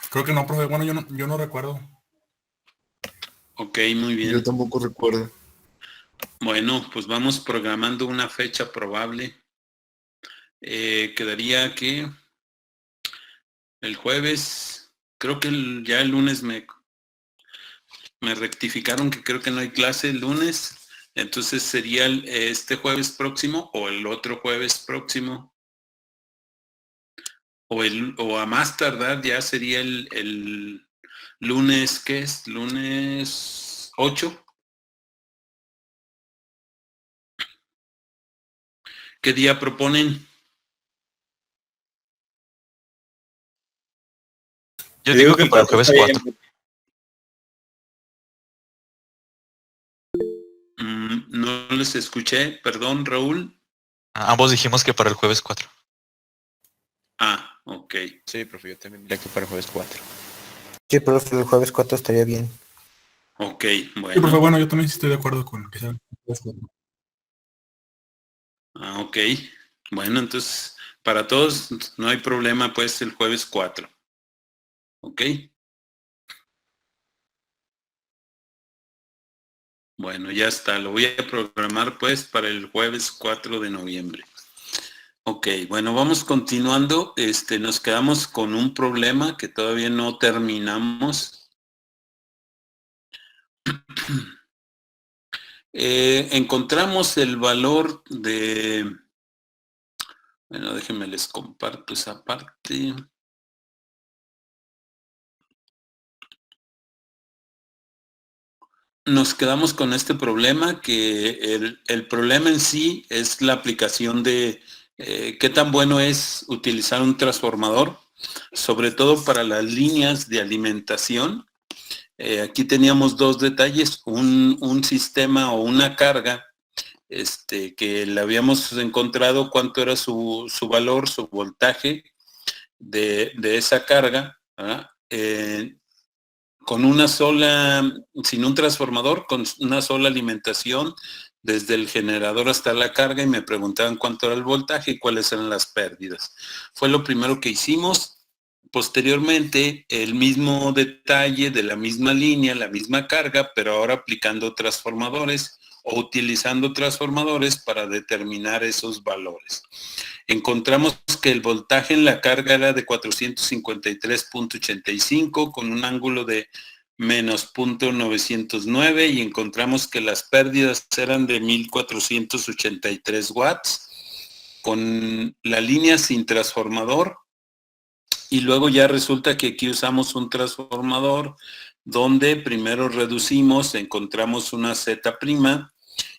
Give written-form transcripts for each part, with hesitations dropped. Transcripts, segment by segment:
Creo que no, profe. Bueno, yo no recuerdo. Ok, muy Yo bien. tampoco recuerdo. Bueno, pues vamos programando una fecha probable. Quedaría que el jueves, creo que ya el lunes me rectificaron que creo que no hay clase el lunes. Entonces sería este jueves próximo o el otro jueves próximo. O a más tardar ya sería el lunes, ¿qué es? Lunes 8. ¿Qué día proponen? Yo Yo digo digo que que el para el 4 jueves está 4. bien. No les escuché, perdón, Raúl. Ambos dijimos que para el jueves 4. Ah, ok. Sí, profe, yo también diría que para el jueves 4. Sí, profe, el jueves 4 estaría bien. Ok, Sí, profe, bueno. bueno, yo también sí estoy de acuerdo con que sea. Ah, ok. Bueno, entonces, para todos no hay problema, pues, el jueves 4. Ok. Bueno, ya está. Lo voy a programar, pues, para el jueves 4 de noviembre. Ok, bueno, vamos continuando. Nos quedamos con un problema que todavía no terminamos. Encontramos el valor de... Bueno, déjenme les comparto esa parte. Nos quedamos con este problema, que el problema en sí es la aplicación de qué tan bueno es utilizar un transformador, sobre todo para las líneas de alimentación. Aquí teníamos dos detalles, un sistema o una carga que le habíamos encontrado cuánto era su valor, su voltaje de esa carga, con una sola, sin un transformador, con una sola alimentación desde el generador hasta la carga, y me preguntaban cuánto era el voltaje y cuáles eran las pérdidas. Fue lo primero que hicimos. Posteriormente, el mismo detalle de la misma línea, la misma carga, pero ahora aplicando transformadores o utilizando transformadores para determinar esos valores. Encontramos que el voltaje en la carga era de 453.85 con un ángulo de menos 0.909, y encontramos que las pérdidas eran de 1483 watts con la línea sin transformador. Y luego ya resulta que aquí usamos un transformador donde primero reducimos, encontramos una Z'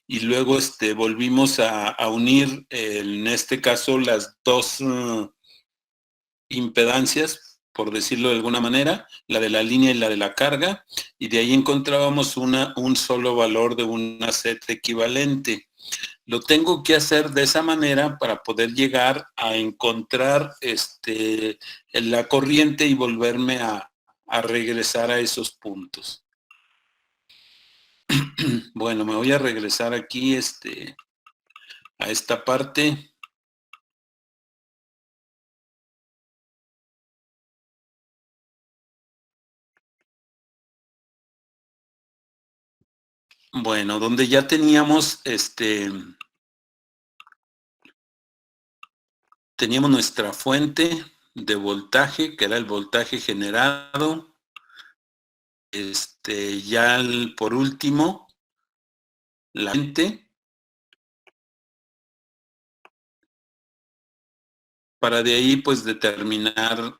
y luego volvimos a unir, en este caso, las dos impedancias, por decirlo de alguna manera, la de la línea y la de la carga, y de ahí encontrábamos un solo valor de una Z equivalente. Lo tengo que hacer de esa manera para poder llegar a encontrar la corriente y volverme a regresar a esos puntos. Bueno, me voy a regresar aquí a esta parte. Bueno, donde ya teníamos teníamos nuestra fuente de voltaje, que era el voltaje generado. Ya por último, la fuente, para de ahí pues determinar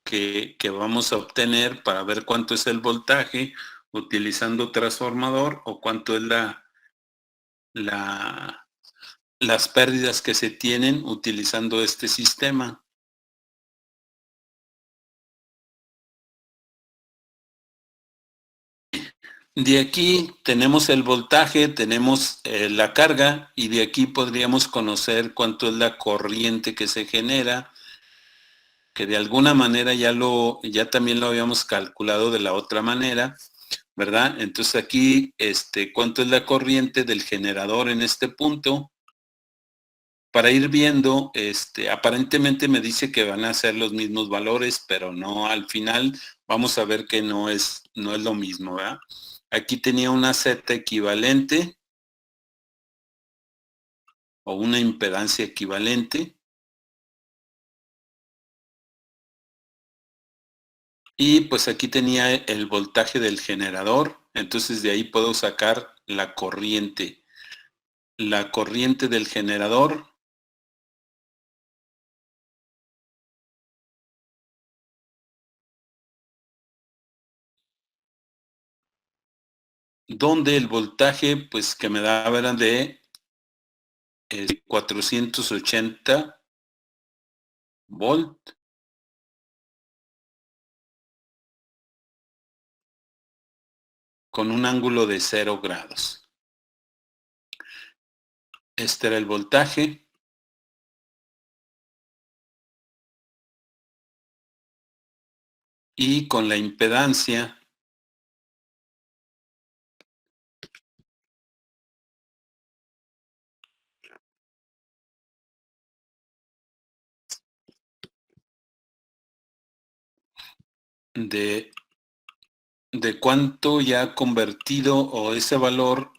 que vamos a obtener para ver cuánto es el voltaje utilizando transformador, o cuánto es las pérdidas que se tienen utilizando este sistema. De aquí tenemos el voltaje, tenemos la carga, y de aquí podríamos conocer cuánto es la corriente que se genera, que de alguna manera ya también lo habíamos calculado de la otra manera, ¿verdad? Entonces aquí, ¿cuánto es la corriente del generador en este punto? para ir viendo, aparentemente me dice que van a ser los mismos valores, pero no, al final vamos a ver que no es lo mismo, ¿verdad? Aquí tenía una Z equivalente o una impedancia equivalente. Y pues aquí tenía el voltaje del generador, entonces de ahí puedo sacar la corriente. La corriente del generador donde el voltaje pues que me daba era de 480 volt con un ángulo de 0 grados. Este era el voltaje. Y con la impedancia de cuánto ya convertido o ese valor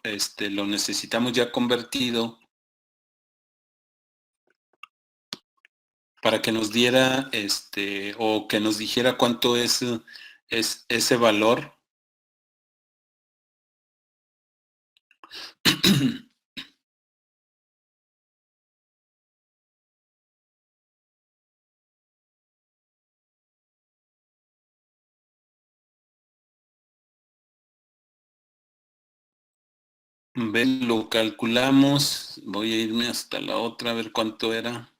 lo necesitamos ya convertido para que nos diera o que nos dijera cuánto es ese valor. Ven, lo calculamos. Voy a irme hasta la otra a ver cuánto era.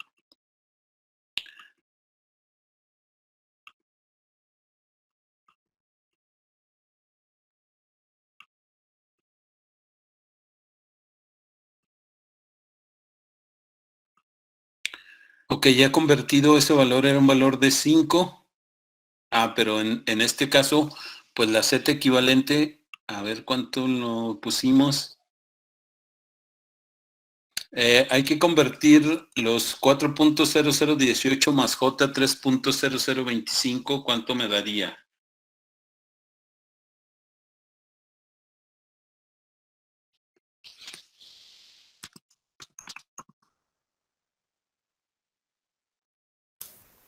Ok, ya convertido ese valor era un valor de 5. Ah, pero en este caso, pues la Z equivalente, a ver cuánto lo pusimos. Hay que convertir los 4.0018 más J 3.0025, ¿cuánto me daría?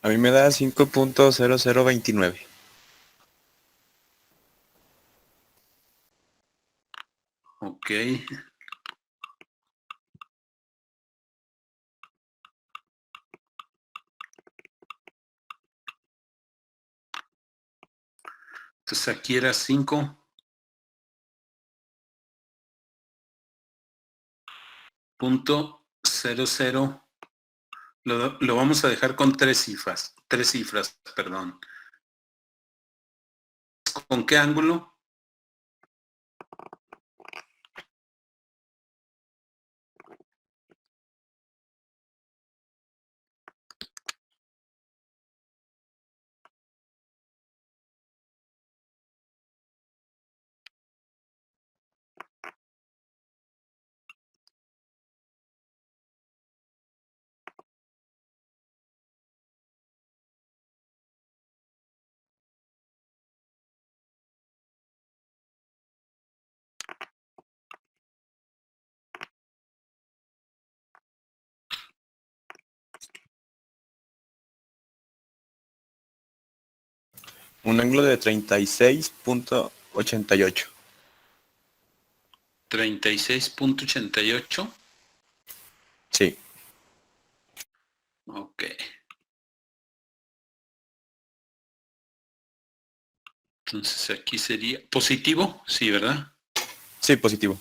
A mí me da 5.0029. Ok. Entonces aquí era 5.00. Lo vamos a dejar con tres cifras, perdón. ¿Con qué ángulo? Un ángulo de 36.88. 36.88. Sí. Ok. Entonces aquí sería positivo, sí, ¿verdad? Sí, positivo.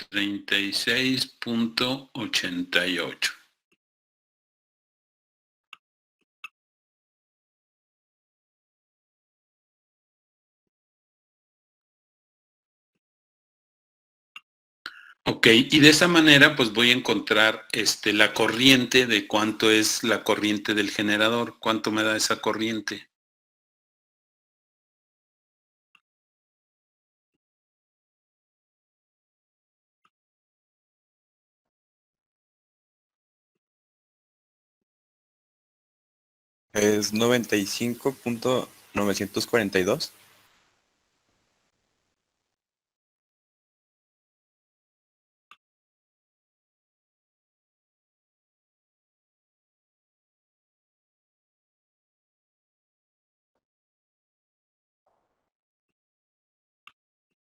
36.88. Ok, y de esa manera pues voy a encontrar la corriente de cuánto es la corriente del generador, cuánto me da esa corriente. Es 95.942.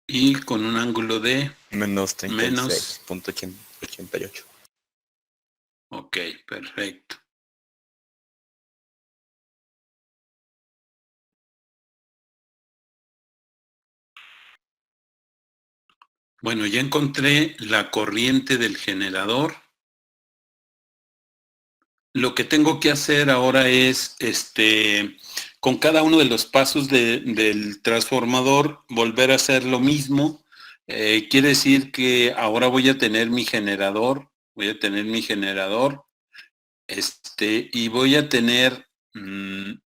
Y con un ángulo de Menos menos. 36.88. Ok, perfecto. Bueno, ya encontré la corriente del generador. Lo que tengo que hacer ahora es, con cada uno de los pasos del transformador, volver a hacer lo mismo. Quiere decir que ahora voy a tener mi generador, y voy a tener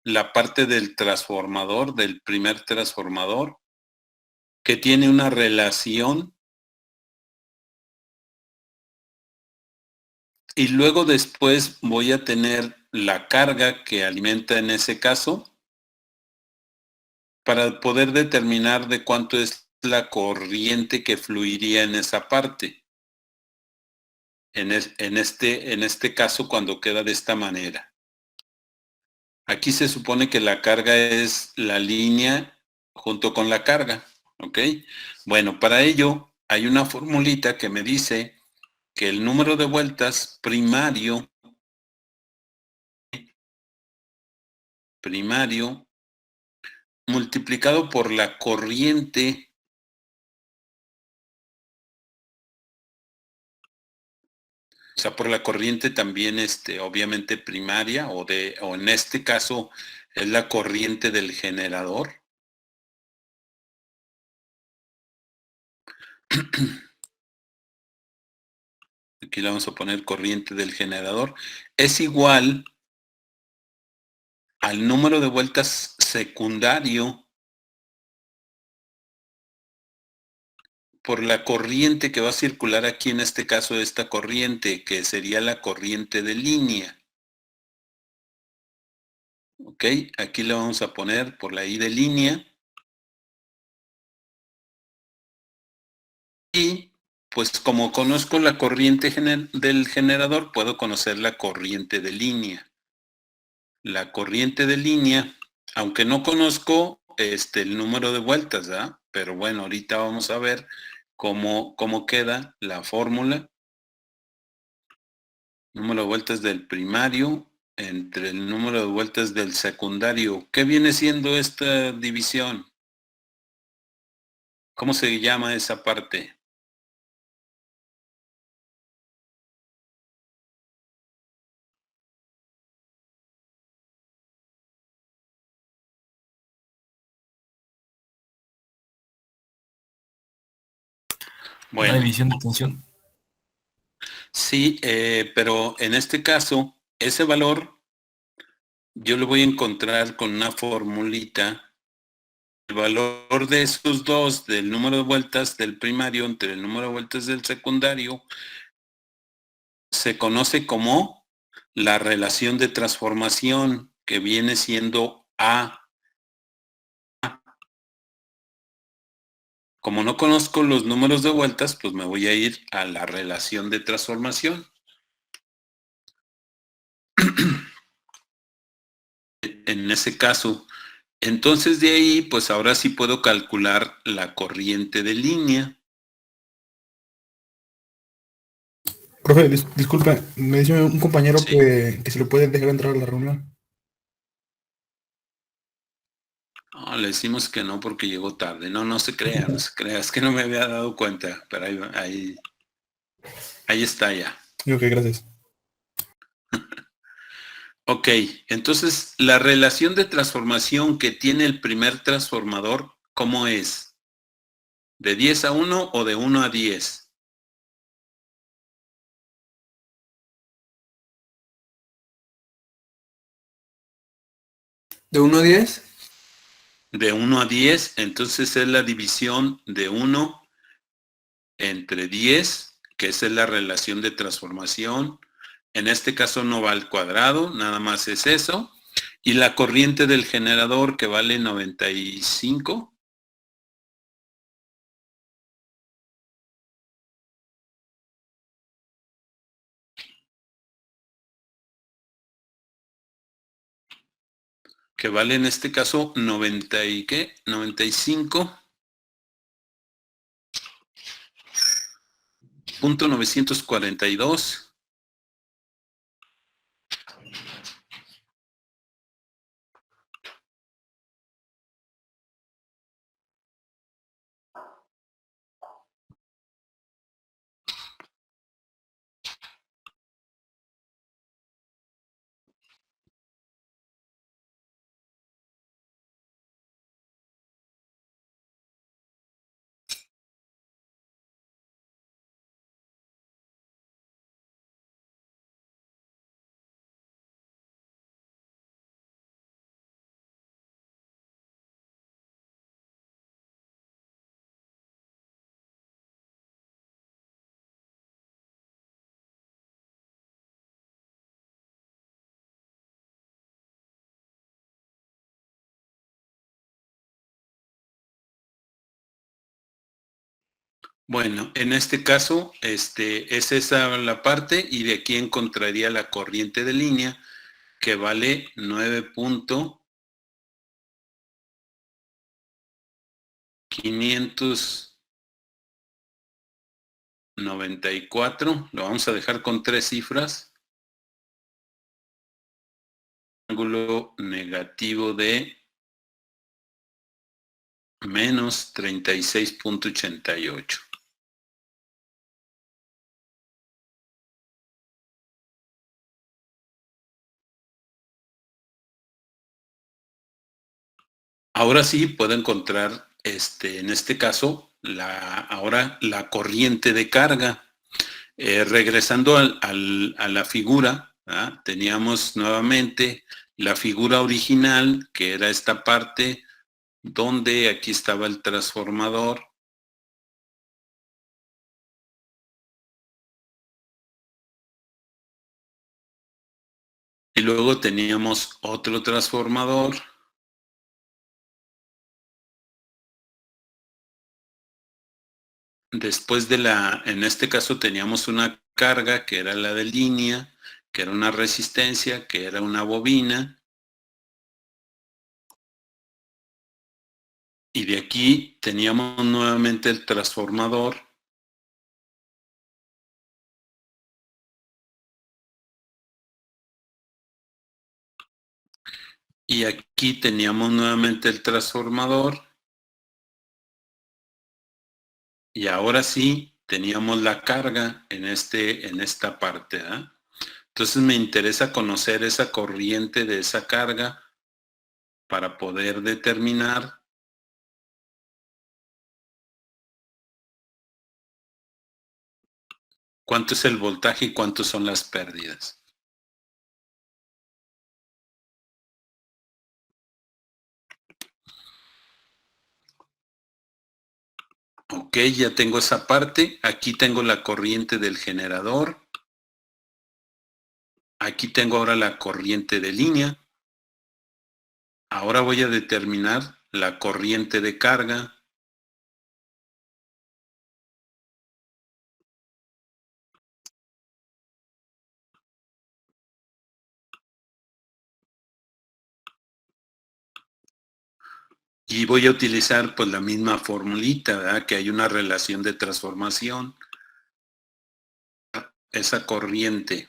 la parte del transformador, del primer transformador, que tiene una relación. Y luego después voy a tener la carga que alimenta en ese caso para poder determinar de cuánto es la corriente que fluiría en esa parte. En este caso, cuando queda de esta manera. Aquí se supone que la carga es la línea junto con la carga, ¿ok? Bueno, para ello hay una formulita que me dice que el número de vueltas primario multiplicado por la corriente por la corriente también, obviamente primaria, o en este caso es la corriente del generador. Aquí le vamos a poner corriente del generador. Es igual al número de vueltas secundario por la corriente que va a circular aquí, en este caso esta corriente, que sería la corriente de línea. Ok, aquí le vamos a poner por la I de línea. Y pues como conozco la corriente del generador, puedo conocer la corriente de línea. La corriente de línea, aunque no conozco el número de vueltas, ¿verdad? Pero bueno, ahorita vamos a ver cómo queda la fórmula. Número de vueltas del primario entre el número de vueltas del secundario. ¿Qué viene siendo esta división? ¿Cómo se llama esa parte? Una división de tensión. Sí, pero en este caso, ese valor yo lo voy a encontrar con una formulita. El valor de esos dos, del número de vueltas del primario entre el número de vueltas del secundario, se conoce como la relación de transformación, que viene siendo A. Como no conozco los números de vueltas, pues me voy a ir a la relación de transformación. En ese caso, entonces de ahí, pues ahora sí puedo calcular la corriente de línea. Profe, disculpe, me dice un compañero Sí. que se lo puede dejar entrar a la reunión. No, le decimos que no porque llegó tarde. No se crea, es que no me había dado cuenta, pero ahí está ya. Ok, gracias. Ok, entonces la relación de transformación que tiene el primer transformador, ¿cómo es? ¿De 10 a 1 o de 1 a 10? ¿De 1 a 10? De 1 a 10, entonces es la división de 1 entre 10, que esa es la relación de transformación. En este caso no va al cuadrado, nada más es eso. Y la corriente del generador que vale 95. Que vale en este caso 90 y ¿qué? 95.942. Bueno, en este caso, es esa la parte y de aquí encontraría la corriente de línea que vale 9.594. Lo vamos a dejar con 3 cifras. Ángulo negativo de menos 36.88. Ahora sí puedo encontrar, en este caso, ahora la corriente de carga. Regresando a la figura, ¿ah? Teníamos nuevamente la figura original, que era esta parte donde aquí estaba el transformador. Y luego teníamos otro transformador. Después en este caso teníamos una carga que era la de línea, que era una resistencia, que era una bobina. Y de aquí teníamos nuevamente el transformador. Y aquí teníamos nuevamente el transformador. Y ahora sí teníamos la carga en esta parte, ¿eh? Entonces me interesa conocer esa corriente de esa carga para poder determinar cuánto es el voltaje y cuántos son las pérdidas. Ok, ya tengo esa parte. Aquí tengo la corriente del generador. Aquí tengo ahora la corriente de línea. Ahora voy a determinar la corriente de carga. Y voy a utilizar pues la misma formulita, ¿verdad? Que hay una relación de transformación. Esa corriente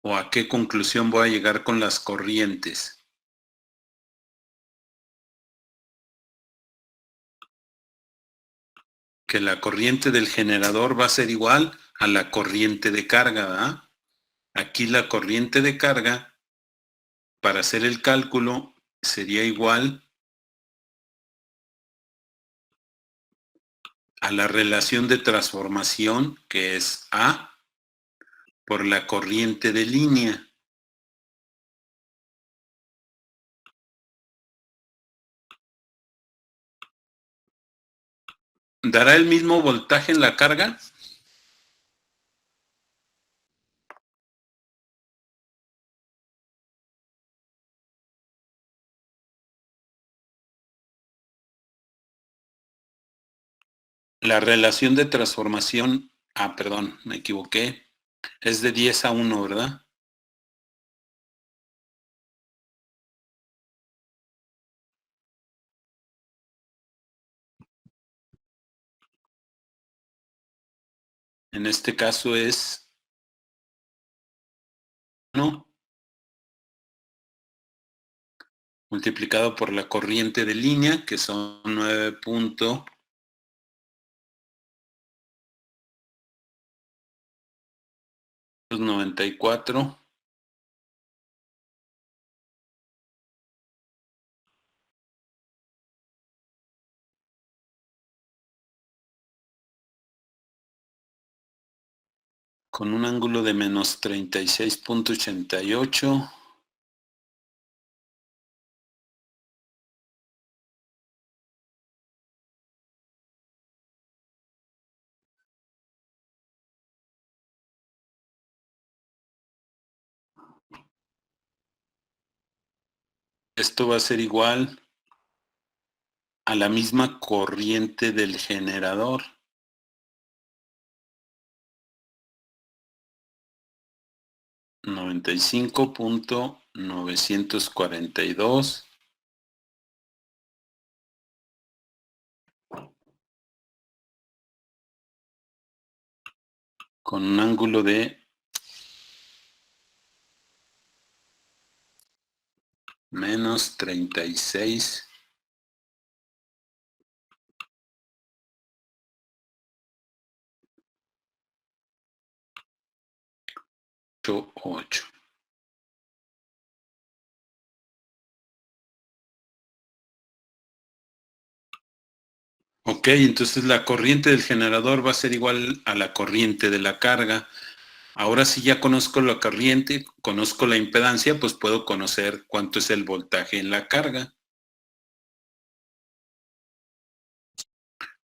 o a qué conclusión voy a llegar con las corrientes. Que la corriente del generador va a ser igual a la corriente de carga, ¿verdad? Aquí la corriente de carga, para hacer el cálculo, sería igual a la relación de transformación, que es A, por la corriente de línea. ¿Dará el mismo voltaje en la carga? La relación de transformación, perdón, me equivoqué, es de 10:1, ¿verdad? En este caso es, ¿no? Multiplicado por la corriente de línea, que son 9.94. Con un ángulo de menos 36.88. Esto va a ser igual a la misma corriente del generador. $95.942 con un ángulo de menos 36. .8. Ok, entonces la corriente del generador va a ser igual a la corriente de la carga. Ahora sí ya conozco la corriente, conozco la impedancia, pues puedo conocer cuánto es el voltaje en la carga.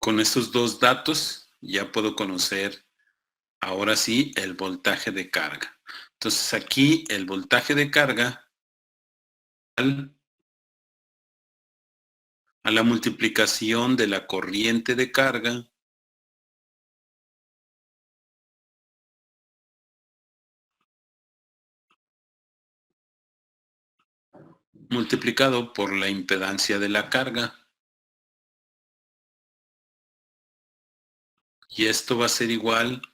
Con estos dos datos ya puedo conocer ahora sí el voltaje de carga. Entonces aquí el voltaje de carga a la multiplicación de la corriente de carga multiplicado por la impedancia de la carga. Y esto va a ser igual a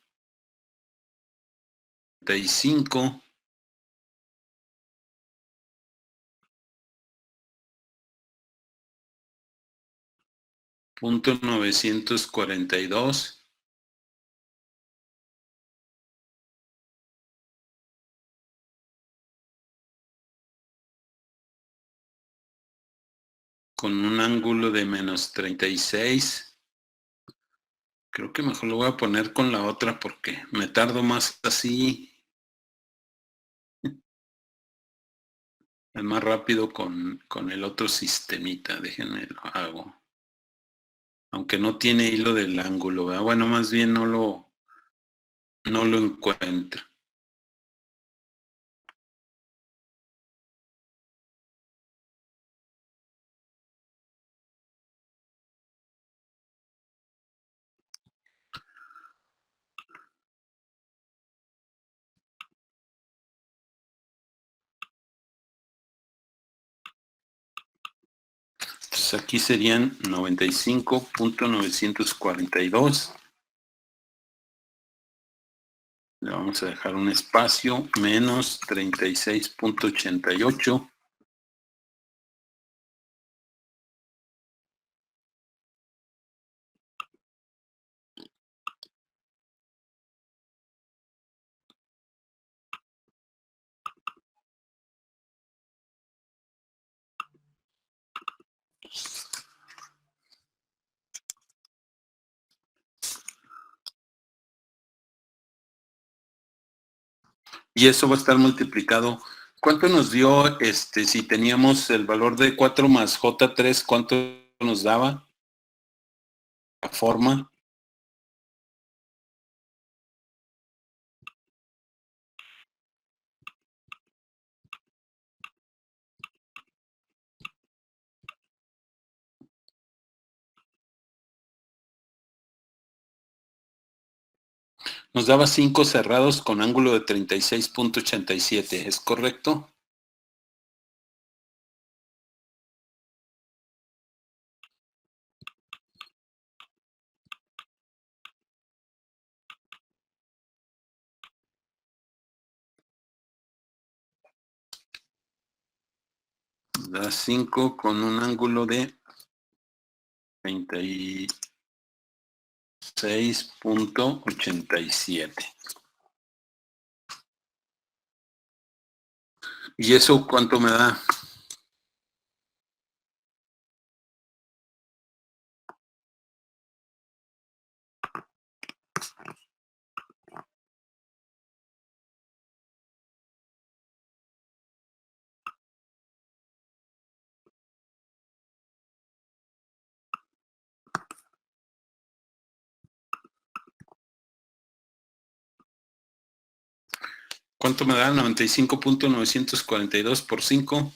35 punto 942 con un ángulo de menos 36. Creo que mejor lo voy a poner con la otra porque me tardo más así. Es más rápido con el otro sistemita. Déjenme lo hago. Aunque no tiene hilo del ángulo, ¿verdad? Bueno, más bien no lo encuentro. Entonces aquí serían 95.942. Le vamos a dejar un espacio, menos 36.88. Y eso va a estar multiplicado. ¿Cuánto nos dio si teníamos el valor de 4 más J3? ¿Cuánto nos daba? la forma. Nos daba 5 cerrados con ángulo de 36.87, ¿es correcto? Da 5 con un ángulo de 36.87. ¿Y eso cuánto me da? ¿Cuánto me da? 95.942 por 5.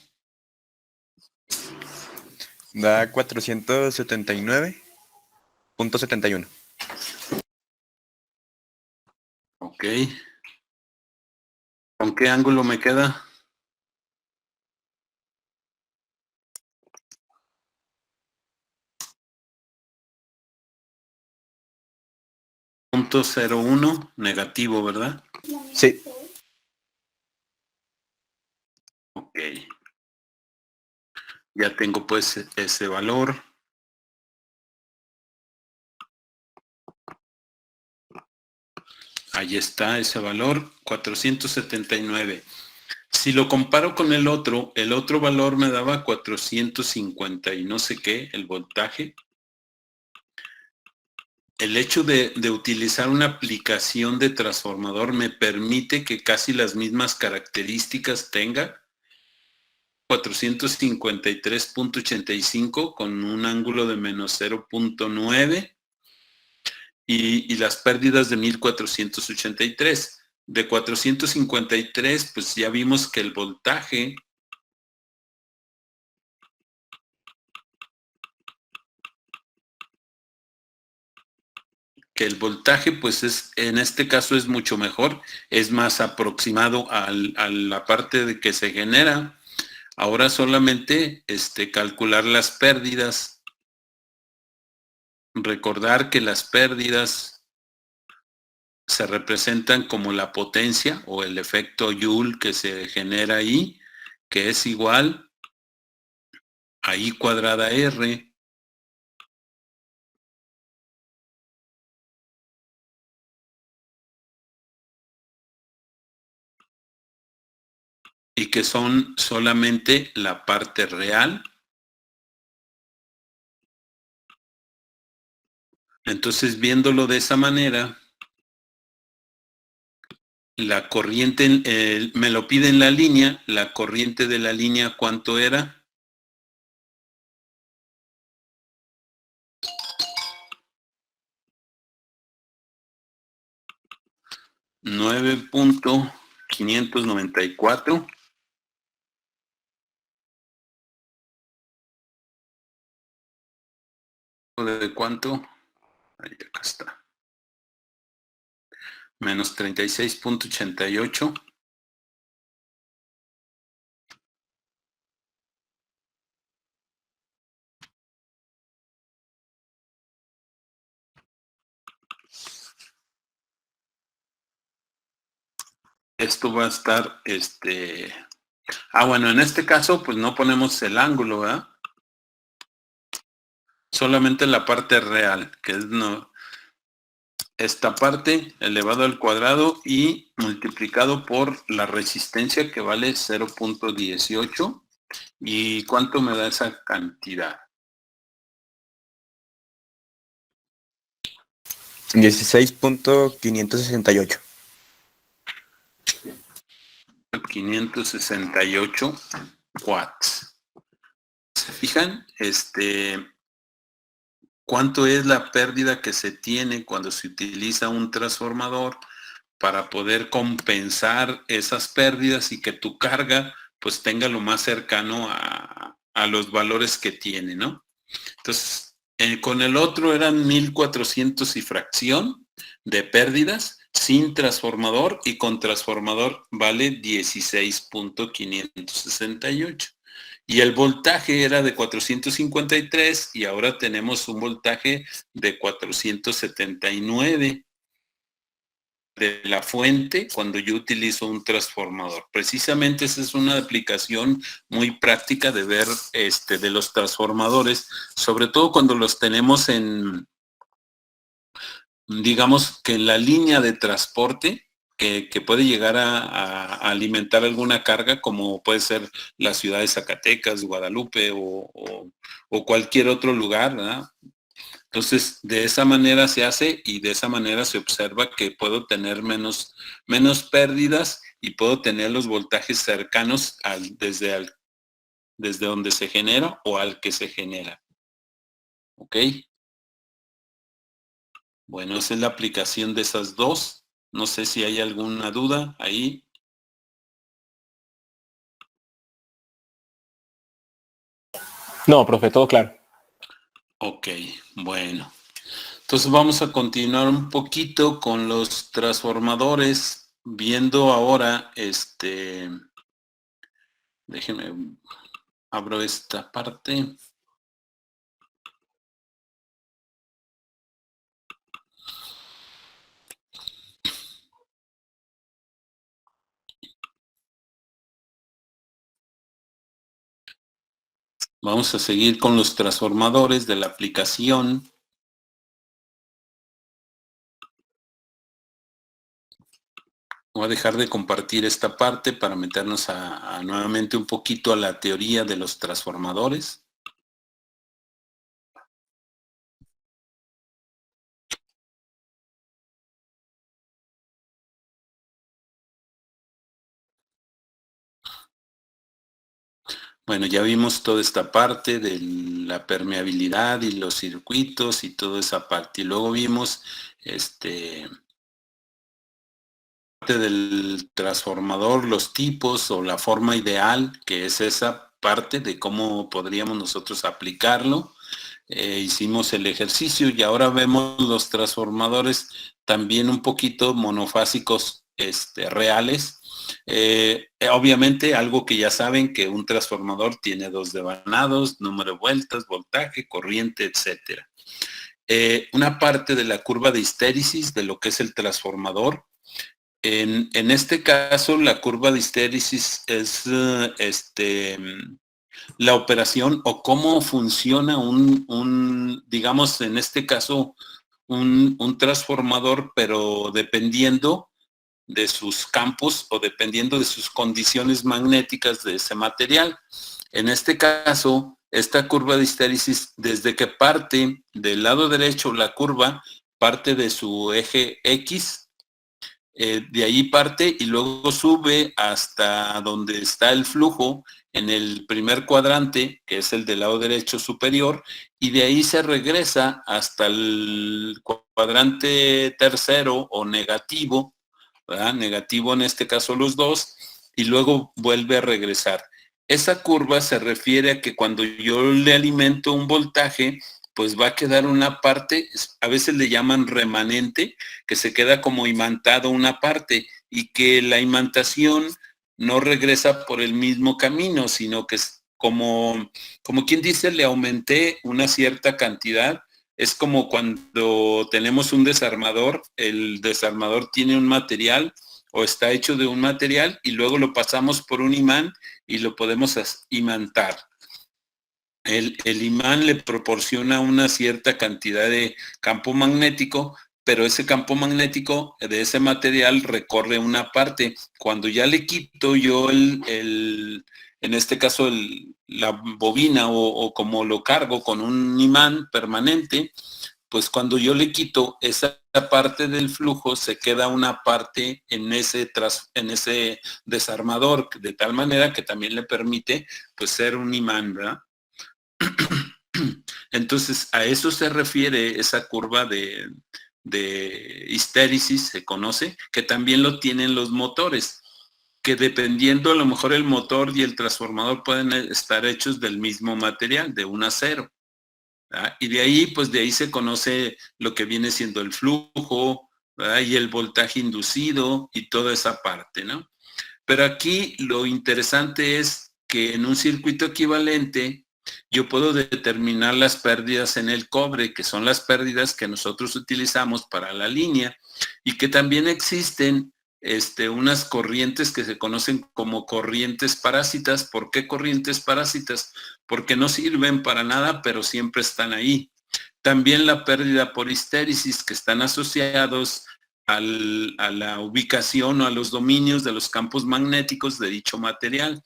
Da 479.71. Ok. ¿Con qué ángulo me queda? .01 negativo, ¿verdad? Sí. Ok. Ya tengo pues ese valor. Ahí está ese valor, 479. Si lo comparo con el otro valor me daba 450 y no sé qué, el voltaje. El hecho de utilizar una aplicación de transformador me permite que casi las mismas características tenga. 453.85 con un ángulo de menos 0.9 y las pérdidas de 1483. De 453, pues ya vimos que el voltaje pues es, en este caso es mucho mejor, es más aproximado a la parte de que se genera. Ahora solamente calcular las pérdidas. Recordar que las pérdidas se representan como la potencia o el efecto Joule que se genera ahí, que es igual a I cuadrada R y que son solamente la parte real. Entonces, viéndolo de esa manera, la corriente, me lo pide en la línea, la corriente de la línea, ¿cuánto era? 9.594. ¿De cuánto? Ahí acá está. Menos 36.88. Esto va a estar, bueno, en este caso, pues no ponemos el ángulo, ¿verdad? Solamente la parte real, que es esta parte elevado al cuadrado y multiplicado por la resistencia que vale 0.18. ¿Y cuánto me da esa cantidad? 16.568. 568 watts. ¿Se fijan? cuánto es la pérdida que se tiene cuando se utiliza un transformador para poder compensar esas pérdidas y que tu carga pues tenga lo más cercano a los valores que tiene, ¿no? Entonces, con el otro eran 1400 y fracción de pérdidas sin transformador, y con transformador vale 16.568. Y el voltaje era de 453 y ahora tenemos un voltaje de 479 de la fuente cuando yo utilizo un transformador. Precisamente esa es una aplicación muy práctica de ver de los transformadores, sobre todo cuando los tenemos en, digamos que en la línea de transporte que puede llegar a alimentar alguna carga, como puede ser la ciudad de Zacatecas, Guadalupe o cualquier otro lugar, ¿verdad? Entonces, de esa manera se hace y de esa manera se observa que puedo tener menos pérdidas y puedo tener los voltajes cercanos desde donde se genera o al que se genera. ¿Ok? Bueno, esa es la aplicación de esas dos. No sé si hay alguna duda ahí. No, profe, todo claro. Ok, bueno. Entonces vamos a continuar un poquito con los transformadores, viendo ahora, déjenme, abro esta parte. Vamos a seguir con los transformadores de la aplicación. Voy a dejar de compartir esta parte para meternos nuevamente un poquito a la teoría de los transformadores. Bueno, ya vimos toda esta parte de la permeabilidad y los circuitos y toda esa parte. Y luego vimos parte del transformador, los tipos o la forma ideal, que es esa parte de cómo podríamos nosotros aplicarlo. Hicimos el ejercicio y ahora vemos los transformadores también un poquito monofásicos reales. Obviamente algo que ya saben, que un transformador tiene dos devanados, número de vueltas, voltaje, corriente, etcétera. Una parte de la curva de histéresis de lo que es el transformador. En este caso, la curva de histéresis es la operación o cómo funciona digamos, en este caso, un transformador, pero dependiendo de sus campos o dependiendo de sus condiciones magnéticas de ese material. En este caso, esta curva de histéresis, desde que parte del lado derecho, la curva parte de su eje X, de ahí parte y luego sube hasta donde está el flujo en el primer cuadrante, que es el del lado derecho superior, y de ahí se regresa hasta el cuadrante tercero o negativo, ¿verdad? Negativo en este caso los dos, y luego vuelve a regresar. Esa curva se refiere a que cuando yo le alimento un voltaje, pues va a quedar una parte, a veces le llaman remanente, que se queda como imantado una parte y que la imantación no regresa por el mismo camino, sino que es como quien dice, le aumenté una cierta cantidad. Es como cuando tenemos un desarmador, el desarmador tiene un material o está hecho de un material y luego lo pasamos por un imán y lo podemos imantar. El imán le proporciona una cierta cantidad de campo magnético, pero ese campo magnético de ese material recorre una parte. Cuando ya le quito yo en este caso la bobina o como lo cargo con un imán permanente, pues cuando yo le quito esa parte del flujo, se queda una parte en ese desarmador, de tal manera que también le permite pues ser un imán, ¿verdad? Entonces, a eso se refiere esa curva de histéresis, se conoce, que también lo tienen los motores, que dependiendo, a lo mejor el motor y el transformador pueden estar hechos del mismo material, de un acero. ¿Verdad? Y de ahí, pues de ahí se conoce lo que viene siendo el flujo, ¿verdad? Y el voltaje inducido y toda esa parte, ¿no? Pero aquí lo interesante es que en un circuito equivalente yo puedo determinar las pérdidas en el cobre, que son las pérdidas que nosotros utilizamos para la línea, y que también existen unas corrientes que se conocen como corrientes parásitas. ¿Por qué corrientes parásitas? Porque no sirven para nada, pero siempre están ahí. También la pérdida por histéresis, que están asociados a la ubicación o a los dominios de los campos magnéticos de dicho material.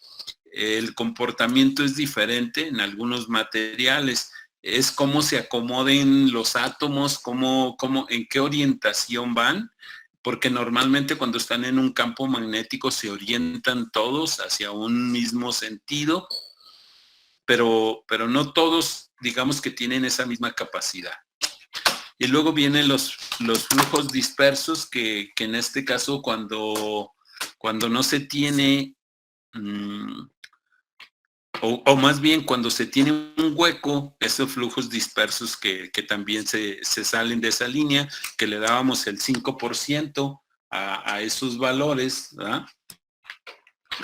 El comportamiento es diferente en algunos materiales. Es cómo se acomoden los átomos, en qué orientación van, porque normalmente cuando están en un campo magnético se orientan todos hacia un mismo sentido, pero no todos, digamos que tienen esa misma capacidad. Y luego vienen los flujos dispersos, que en este caso cuando no se tiene, o más bien cuando se tiene un hueco, esos flujos dispersos que también se salen de esa línea, que le dábamos el 5% a esos valores, ¿verdad?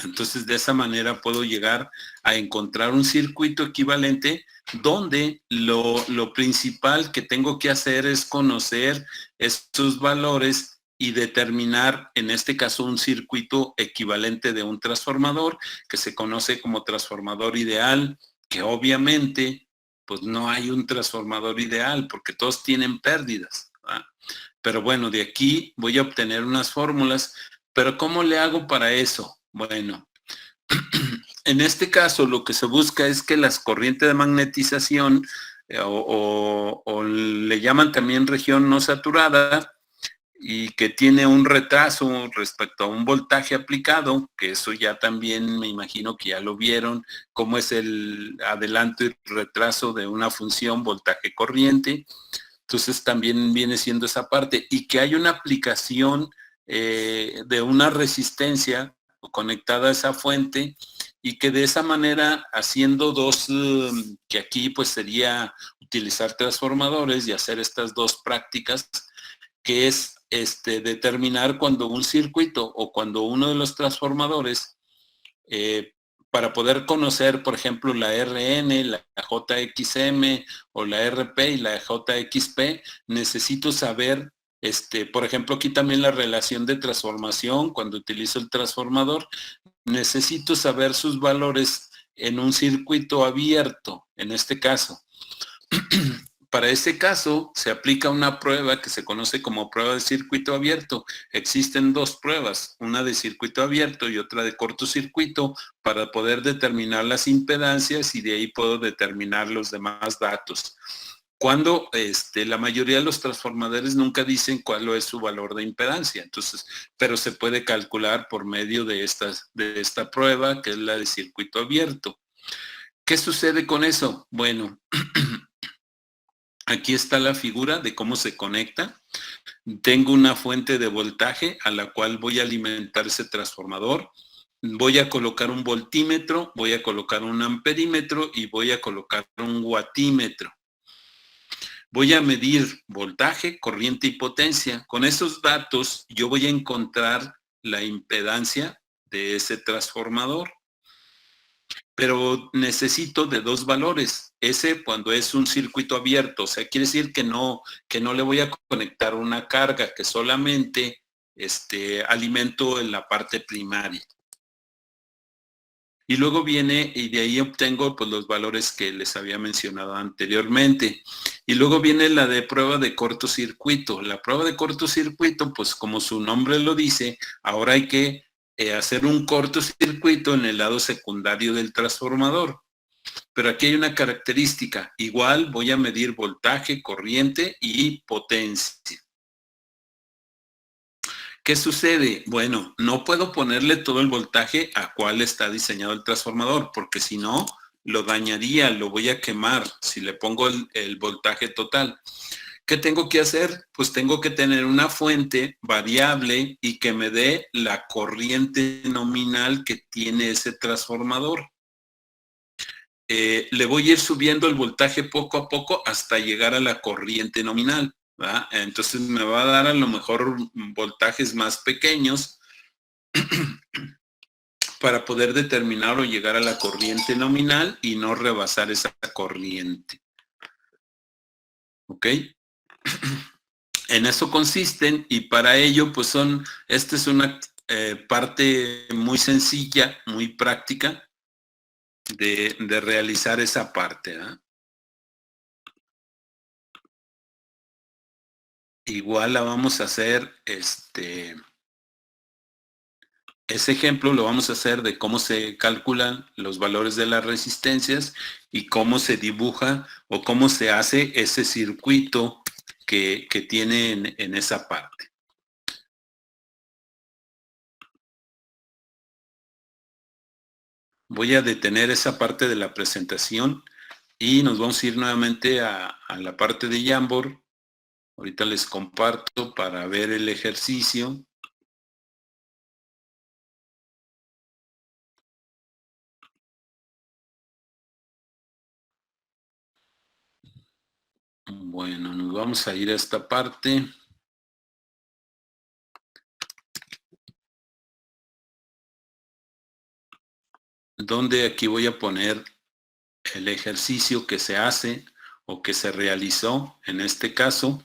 Entonces, de esa manera puedo llegar a encontrar un circuito equivalente donde lo principal que tengo que hacer es conocer estos valores y determinar, en este caso, un circuito equivalente de un transformador, que se conoce como transformador ideal, que obviamente, pues no hay un transformador ideal, porque todos tienen pérdidas, ¿verdad? Pero bueno, de aquí voy a obtener unas fórmulas, pero ¿cómo le hago para eso? Bueno, en este caso lo que se busca es que las corrientes de magnetización, o le llaman también región no saturada, y que tiene un retraso respecto a un voltaje aplicado, que eso ya también me imagino que ya lo vieron, cómo es el adelanto y retraso de una función voltaje-corriente. Entonces también viene siendo esa parte, y que hay una aplicación de una resistencia conectada a esa fuente, y que de esa manera, haciendo dos, que aquí pues sería utilizar transformadores y hacer estas dos prácticas, que es determinar cuando un circuito o cuando uno de los transformadores, para poder conocer, por ejemplo, la RN, la JXM o la RP y la JXP, necesito saber, por ejemplo, aquí también la relación de transformación, cuando utilizo el transformador, necesito saber sus valores en un circuito abierto, en este caso. Para este caso, se aplica una prueba que se conoce como prueba de circuito abierto. Existen dos pruebas, una de circuito abierto y otra de cortocircuito, para poder determinar las impedancias, y de ahí puedo determinar los demás datos. Cuando la mayoría de los transformadores nunca dicen cuál es su valor de impedancia, entonces, pero se puede calcular por medio de esta prueba, que es la de circuito abierto. ¿Qué sucede con eso? Bueno, aquí está la figura de cómo se conecta. Tengo una fuente de voltaje a la cual voy a alimentar ese transformador. Voy a colocar un voltímetro, voy a colocar un amperímetro y voy a colocar un watímetro. Voy a medir voltaje, corriente y potencia. Con esos datos yo voy a encontrar la impedancia de ese transformador. Pero necesito de dos valores. Ese cuando es un circuito abierto, o sea, quiere decir que no le voy a conectar una carga, que solamente alimento en la parte primaria. Y luego viene, y de ahí obtengo pues los valores que les había mencionado anteriormente. Y luego viene la de prueba de cortocircuito. La prueba de cortocircuito, pues como su nombre lo dice, ahora hay que hacer un cortocircuito en el lado secundario del transformador. Pero aquí hay una característica. Igual voy a medir voltaje, corriente y potencia. ¿Qué sucede? Bueno, no puedo ponerle todo el voltaje a cual está diseñado el transformador, porque si no, lo dañaría, lo voy a quemar si le pongo el voltaje total. ¿Qué tengo que hacer? Pues tengo que tener una fuente variable y que me dé la corriente nominal que tiene ese transformador. Le voy a ir subiendo el voltaje poco a poco hasta llegar a la corriente nominal, ¿verdad? Entonces me va a dar a lo mejor voltajes más pequeños para poder determinar o llegar a la corriente nominal y no rebasar esa corriente. ¿Ok? En eso consisten y para ello pues esta es una parte muy sencilla, muy práctica de realizar esa parte, ¿eh? Igual la vamos a hacer, ese ejemplo lo vamos a hacer de cómo se calculan los valores de las resistencias y cómo se dibuja o cómo se hace ese circuito que tiene en esa parte. Voy a detener esa parte de la presentación y nos vamos a ir nuevamente a la parte de Jamboard. Ahorita les comparto para ver el ejercicio. Bueno, nos vamos a ir a esta parte. Donde aquí voy a poner el ejercicio que se hace o que se realizó en este caso.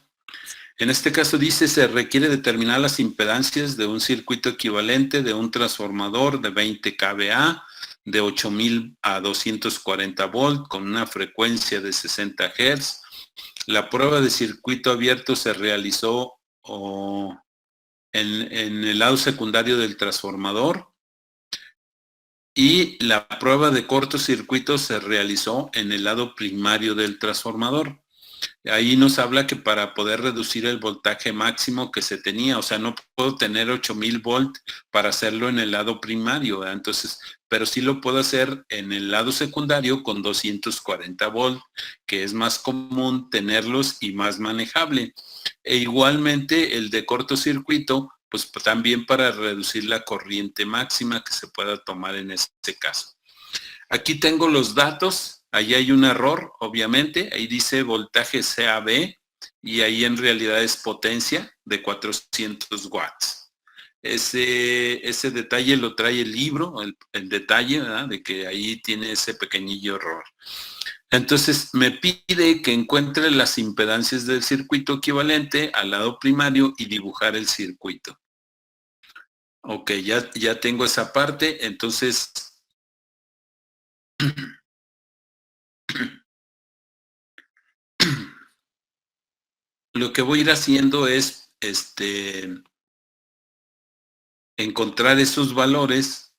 En este caso dice, se requiere determinar las impedancias de un circuito equivalente de un transformador de 20 kVA de 8000 a 240 volt con una frecuencia de 60 Hz. La prueba de circuito abierto se realizó en el lado secundario del transformador y la prueba de cortocircuito se realizó en el lado primario del transformador. Ahí nos habla que para poder reducir el voltaje máximo que se tenía, o sea, no puedo tener 8000 volt para hacerlo en el lado primario, ¿verdad? Entonces, pero sí lo puedo hacer en el lado secundario con 240 volt, que es más común tenerlos y más manejable. E igualmente el de cortocircuito, pues también para reducir la corriente máxima que se pueda tomar en este caso. Aquí tengo los datos, ahí hay un error, obviamente, ahí dice voltaje CAB y ahí en realidad es potencia de 400 watts. Ese detalle lo trae el libro, el detalle, ¿verdad? De que ahí tiene ese pequeñillo error. Entonces me pide que encuentre las impedancias del circuito equivalente al lado primario y dibujar el circuito. Ok, ya tengo esa parte, entonces lo que voy a ir haciendo es encontrar esos valores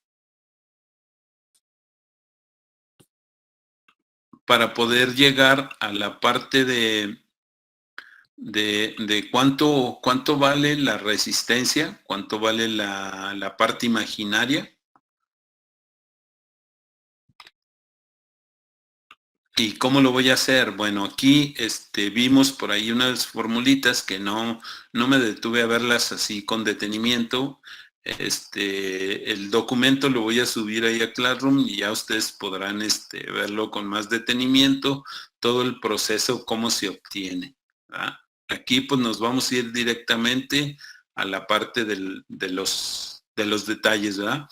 para poder llegar a la parte de cuánto vale la resistencia, cuánto vale la parte imaginaria. ¿Y cómo lo voy a hacer? Bueno, aquí vimos por ahí unas formulitas que no me detuve a verlas así con detenimiento. El documento lo voy a subir ahí a Classroom y ya ustedes podrán verlo con más detenimiento, todo el proceso, cómo se obtiene, ¿verdad? Aquí pues nos vamos a ir directamente a la parte de los detalles, ¿verdad?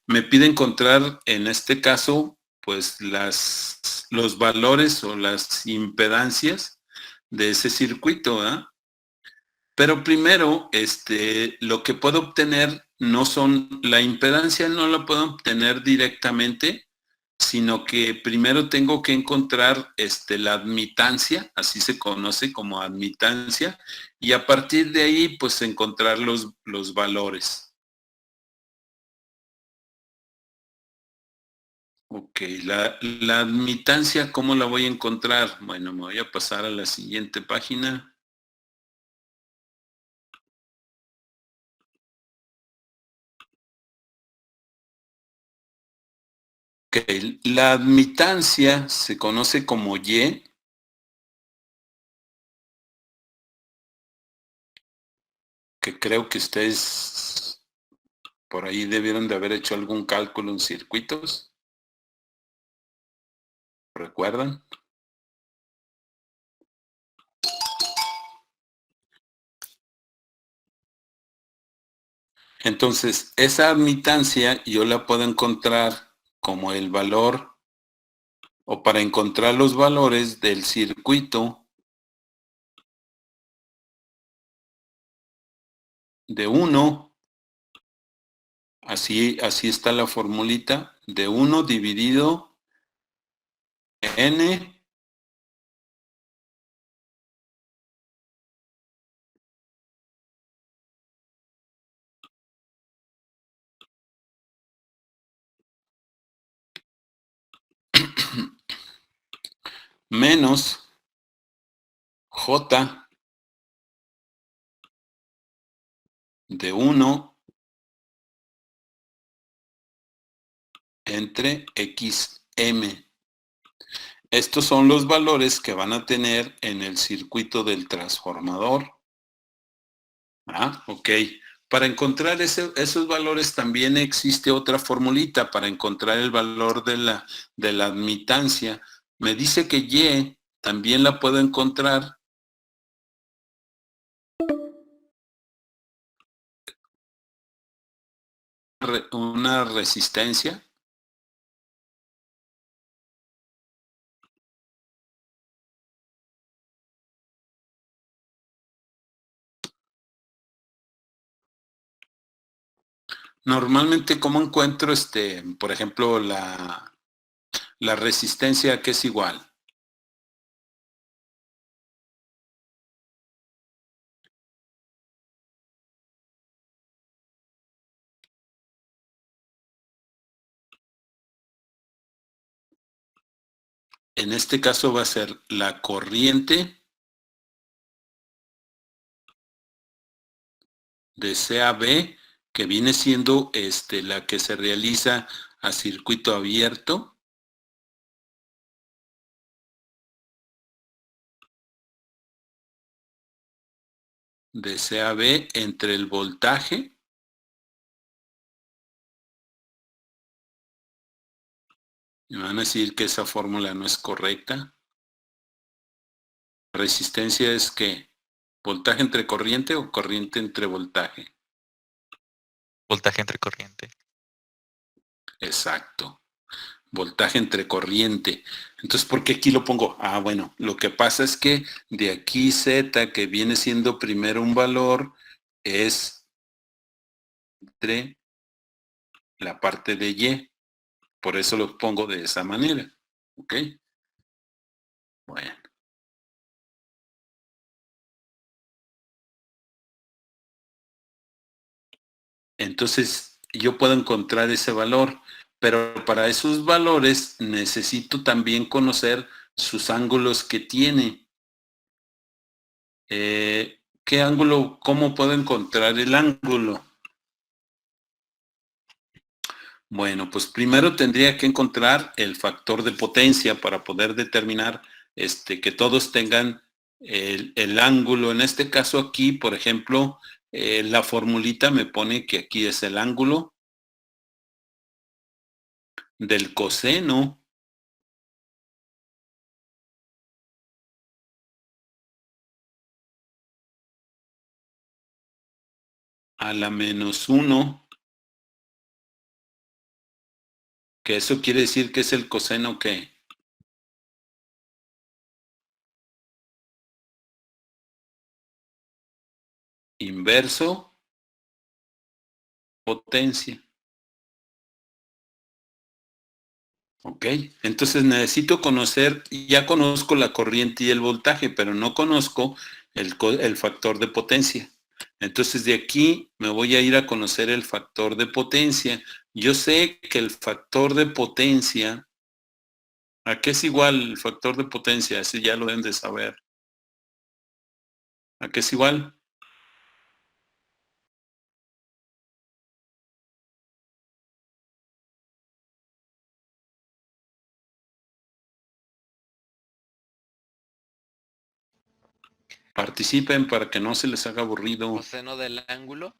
Me pide encontrar en este caso pues los valores o las impedancias de ese circuito, ¿verdad? Pero primero, lo que puedo obtener no son, la impedancia no la puedo obtener directamente, sino que primero tengo que encontrar la admitancia, así se conoce como admitancia, y a partir de ahí, pues encontrar los valores. Ok, la admitancia, ¿cómo la voy a encontrar? Bueno, me voy a pasar a la siguiente página. Ok, la admitancia se conoce como Y. Que creo que ustedes por ahí debieron de haber hecho algún cálculo en circuitos. ¿Recuerdan? Entonces, esa admitancia yo la puedo encontrar como el valor, o para encontrar los valores del circuito de 1, así está la formulita, de 1 dividido n menos j de 1 entre xm. Estos son los valores que van a tener en el circuito del transformador. Ok. Para encontrar esos valores también existe otra formulita para encontrar el valor de la admitancia. Me dice que Y también la puedo encontrar una resistencia. Normalmente, ¿cómo encuentro por ejemplo, la resistencia que es igual? En este caso va a ser la corriente de CAB, que viene siendo la que se realiza a circuito abierto, de CAB entre el voltaje me van a decir que esa fórmula no es correcta. Resistencia es que voltaje entre corriente o corriente entre voltaje. Voltaje entre corriente. Exacto. Voltaje entre corriente. Entonces, ¿por qué aquí lo pongo? Bueno, lo que pasa es que de aquí Z, que viene siendo primero un valor, es entre la parte de Y. Por eso lo pongo de esa manera. ¿Ok? Bueno. Entonces, yo puedo encontrar ese valor, pero para esos valores necesito también conocer sus ángulos que tiene. ¿Qué ángulo? ¿Cómo puedo encontrar el ángulo? Bueno, pues primero tendría que encontrar el factor de potencia para poder determinar que todos tengan el ángulo. En este caso aquí, por ejemplo, la formulita me pone que aquí es el ángulo del coseno a la -1, que eso quiere decir que es el coseno que inverso potencia. Ok, entonces necesito conocer, ya conozco la corriente y el voltaje, pero no conozco el factor de potencia. Entonces de aquí me voy a ir a conocer el factor de potencia. Yo sé que el factor de potencia, ¿a qué es igual el factor de potencia? Ese ya lo deben de saber. ¿A qué es igual? Participen para que no se les haga aburrido. Coseno del ángulo.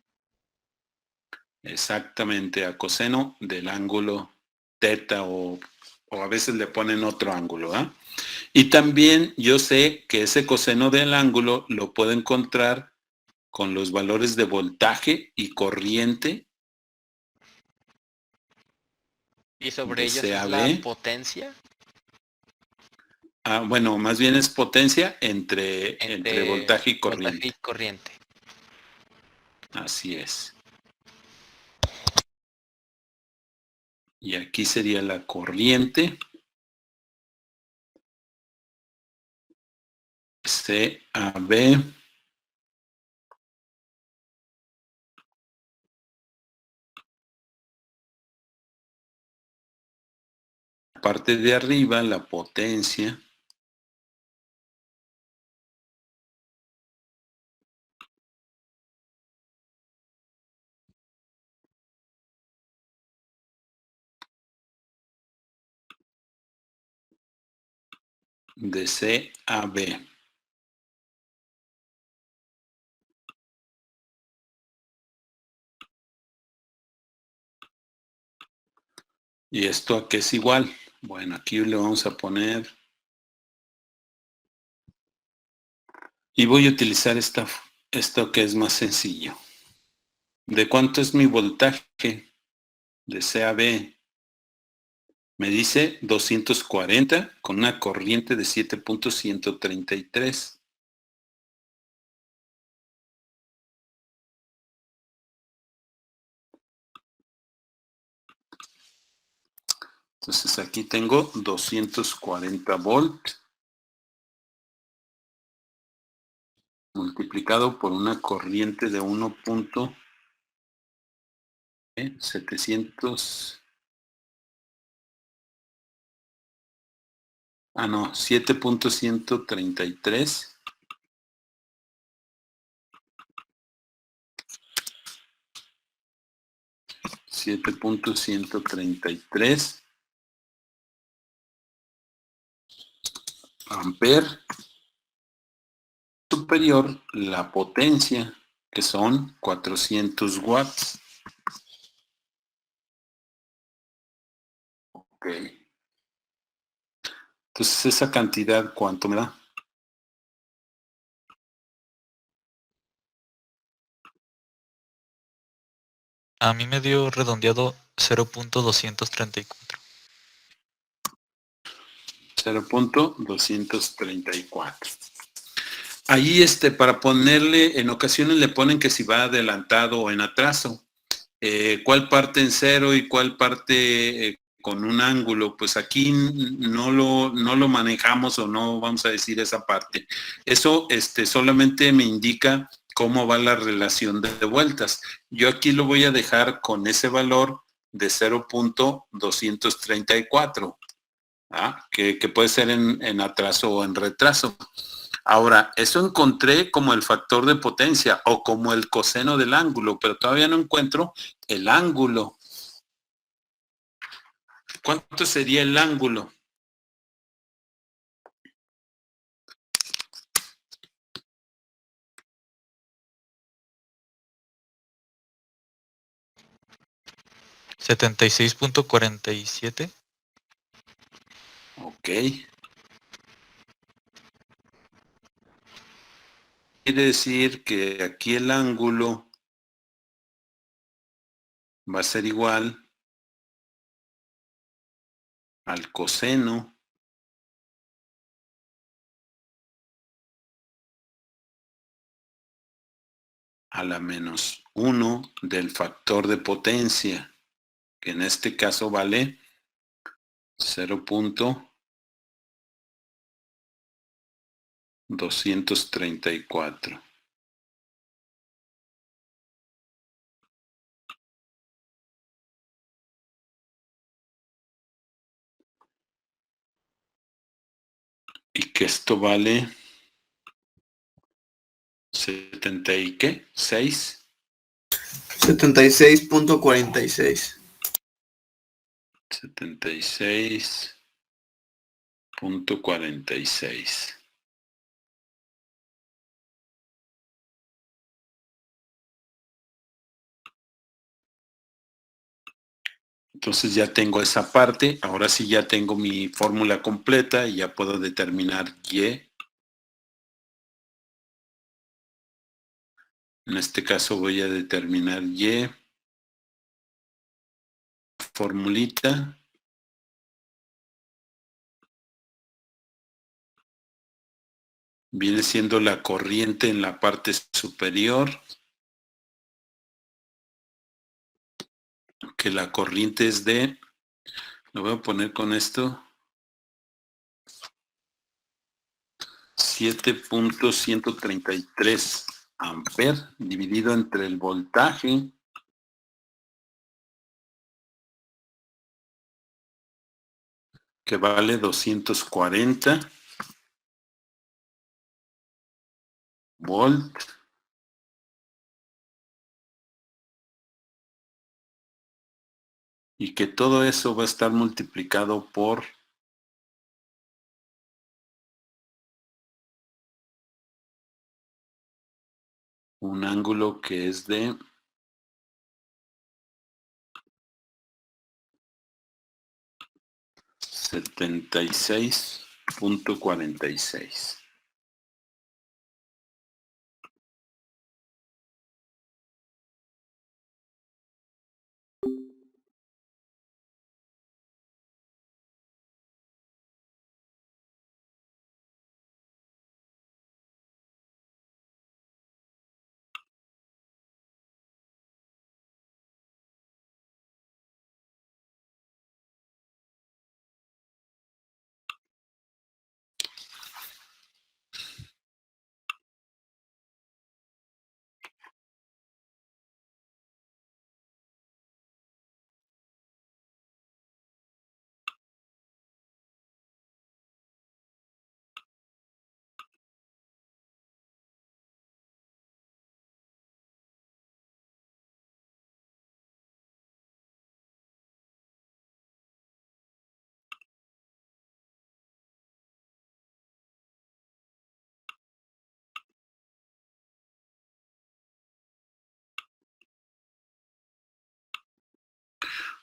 Exactamente, a coseno del ángulo teta o a veces le ponen otro ángulo, ¿ah? Y también yo sé que ese coseno del ángulo lo puedo encontrar con los valores de voltaje y corriente Y sobre de ellos es CAB. la potencia. Bueno, más bien es potencia entre voltaje y corriente. Voltaje y corriente. Así es. Y aquí sería la corriente. CAB. Parte de arriba, la potencia. De CAB. ¿Y esto a qué es igual? Bueno, aquí le vamos a poner... Y voy a utilizar esto que es más sencillo. ¿De cuánto es mi voltaje de CAB? Me dice 240 con una corriente de 7.133. Entonces aquí tengo 240 volts multiplicado por una corriente de 1.700. Ah, no, 7.133. $7.133 amper superior la potencia, que son 400 watts. Ok. Entonces, esa cantidad, ¿cuánto me da? A mí me dio redondeado 0.234. 0.234. Ahí para ponerle, en ocasiones le ponen que si va adelantado o en atraso. ¿Cuál parte en cero y cuál parte con un ángulo? Pues aquí no lo manejamos o no vamos a decir esa parte. Eso solamente me indica cómo va la relación de vueltas. Yo aquí lo voy a dejar con ese valor de 0.234, que puede ser en atraso o en retraso. Ahora, eso encontré como el factor de potencia o como el coseno del ángulo, pero todavía no encuentro el ángulo. ¿Cuánto sería el ángulo? ¿76.47? Ok. Quiere decir que aquí el ángulo va a ser igual al coseno a la menos 1 del factor de potencia, que en este caso vale 0.234. Y que esto vale 70 y qué, 6. 76.46. 76.46. Entonces ya tengo esa parte, ahora sí ya tengo mi fórmula completa y ya puedo determinar Y. En este caso voy a determinar Y, formulita. Viene siendo la corriente en la parte superior, que la corriente es de, lo voy a poner con esto, 7.133 amper dividido entre el voltaje, que vale 240 volt, y que todo eso va a estar multiplicado por un ángulo que es de 76.46.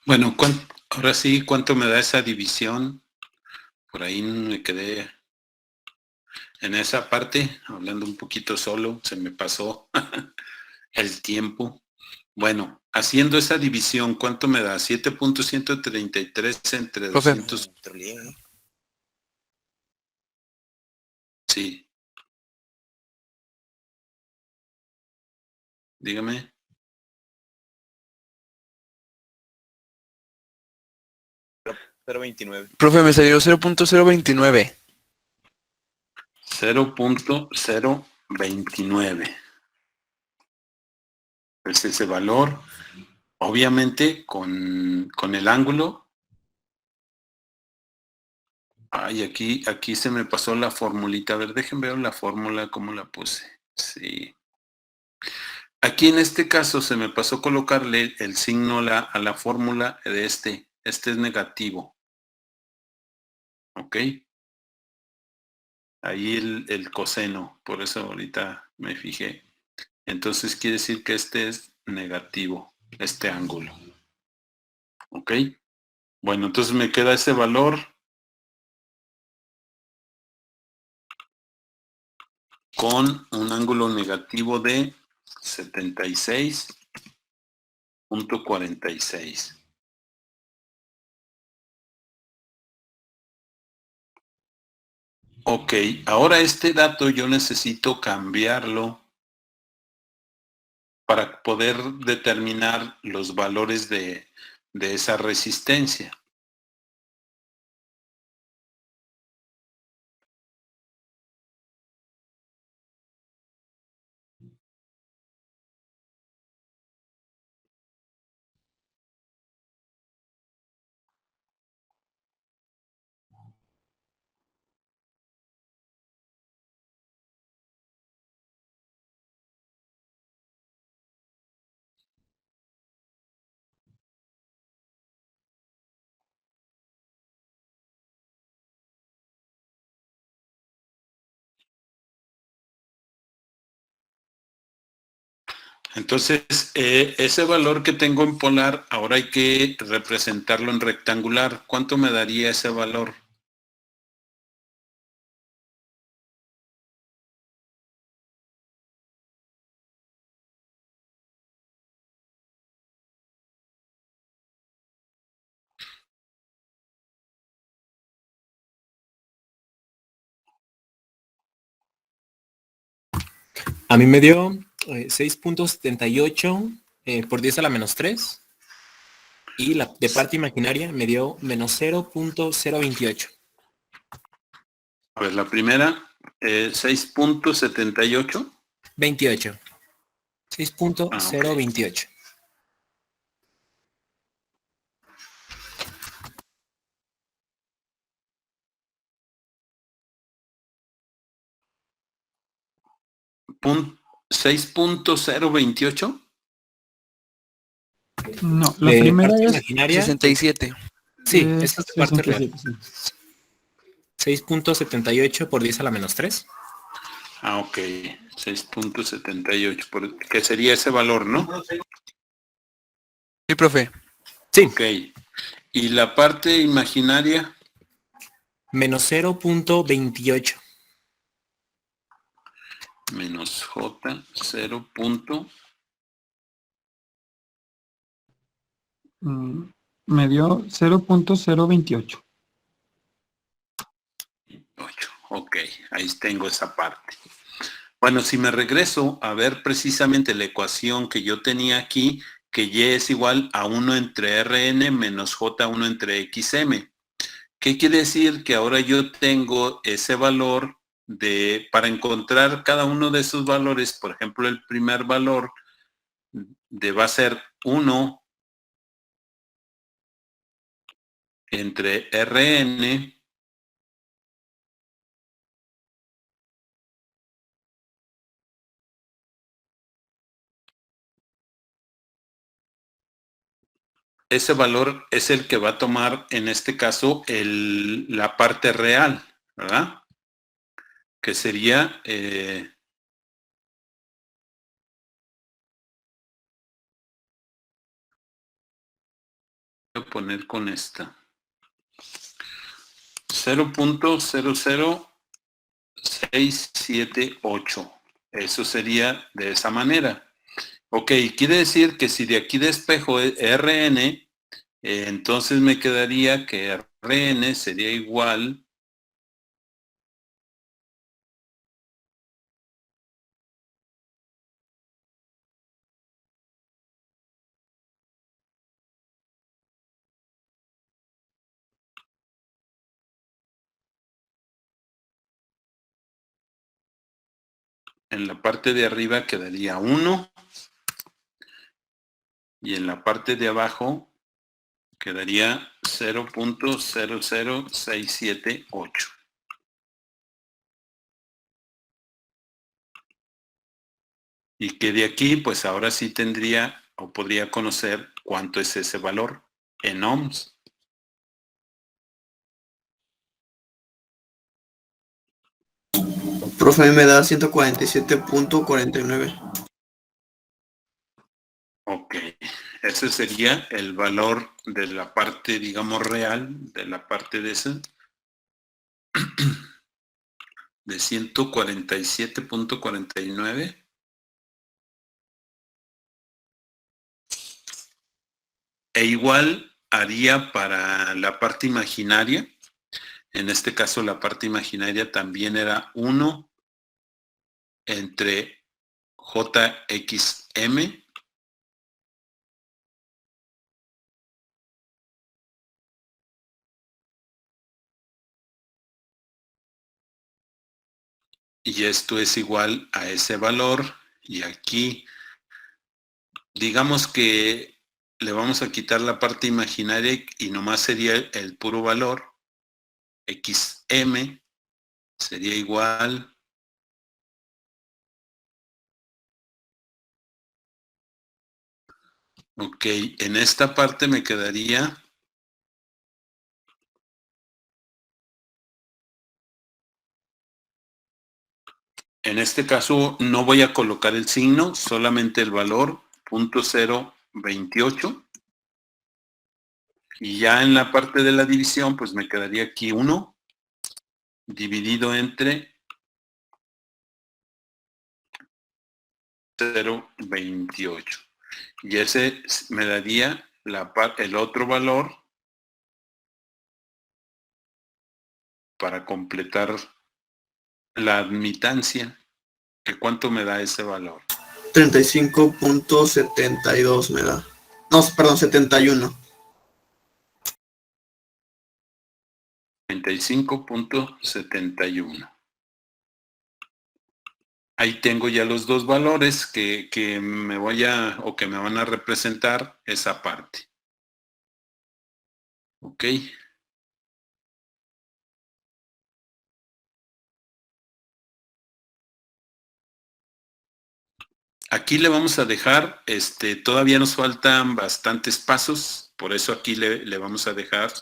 Bueno, ahora sí, ¿cuánto me da esa división? Por ahí me quedé en esa parte, hablando un poquito solo, se me pasó el tiempo. Bueno, haciendo esa división, ¿cuánto me da? 7.133 entre Profe. 200. Sí. Dígame. Pero 29. Profe, me salió 0.029. 0.029. Es ese valor. Obviamente con el ángulo. Ay, aquí se me pasó la formulita. A ver, déjenme ver la fórmula, cómo la puse. Sí. Aquí en este caso se me pasó colocarle el signo a la fórmula de este. Este es negativo. ¿Ok? Ahí el coseno. Por eso ahorita me fijé. Entonces quiere decir que este es negativo. Este ángulo. ¿Ok? Bueno, entonces me queda ese valor con un ángulo negativo de 76.46. Ok, ahora este dato yo necesito cambiarlo para poder determinar los valores de esa resistencia. Entonces, ese valor que tengo en polar, ahora hay que representarlo en rectangular. ¿Cuánto me daría ese valor? A mí me dio 6.78 por 10 a la menos 3. Y la de parte imaginaria me dio menos 0.028. A ver, la primera, 6.78. 28. 6.028. Pun- 6.028. No, la De primera parte es... imaginaria. 67. Sí, es esta es de parte real. 67, sí. 6.78 por 10 a la menos 3. Ah, ok. 6.78, que sería ese valor, ¿no? Sí, profe. Sí. Ok. ¿Y la parte imaginaria? Menos 0.28. Menos J, 0. Me dio 0.028. 8. Ok, ahí tengo esa parte. Bueno, si me regreso a ver precisamente la ecuación que yo tenía aquí, que Y es igual a 1 entre Rn menos J1 entre XM. ¿Qué quiere decir? Que ahora yo tengo ese valor para encontrar cada uno de esos valores, por ejemplo, el primer valor va a ser 1 entre Rn ese valor es el que va a tomar, en este caso, la parte real, ¿verdad? Que sería... voy a poner con esta. 0.00678. Eso sería de esa manera. Ok, quiere decir que si de aquí despejo Rn, entonces me quedaría que Rn sería igual en la parte de arriba quedaría 1 y en la parte de abajo quedaría 0.00678. Y que de aquí, pues ahora sí tendría o podría conocer cuánto es ese valor en ohms. Profe, a mí me da 147.49. Ok, ese sería el valor de la parte, digamos, real, de la parte de ese, de 147.49. E igual haría para la parte imaginaria. En este caso, la parte imaginaria también era 1 entre JXM y esto es igual a ese valor y aquí digamos que le vamos a quitar la parte imaginaria y nomás sería el puro valor XM sería igual ok, en esta parte me quedaría En este caso no voy a colocar el signo, solamente el valor .028. Y ya en la parte de la división, pues me quedaría aquí 1 dividido entre 0.28. Y ese me daría el otro valor para completar la admitancia. ¿Que cuánto me da ese valor? 35.72 me da. No, perdón, 71. 35.71. Ahí tengo ya los dos valores que me voy a, o que me van a representar esa parte. Ok. Aquí le vamos a dejar, todavía nos faltan bastantes pasos, por eso aquí le vamos a dejar,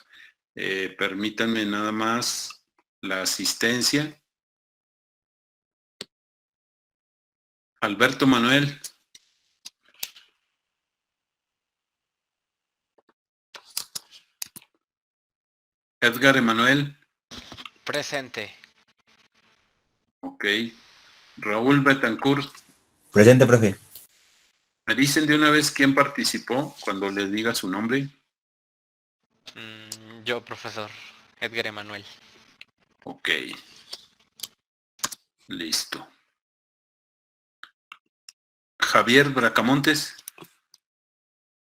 permítanme nada más la asistencia. Alberto Manuel. Edgar Emanuel. Presente. Ok. Raúl Betancourt. Presente, profe. ¿Me dicen de una vez quién participó cuando les diga su nombre? Yo, profesor. Edgar Emanuel. Ok. Listo. Javier Bracamontes.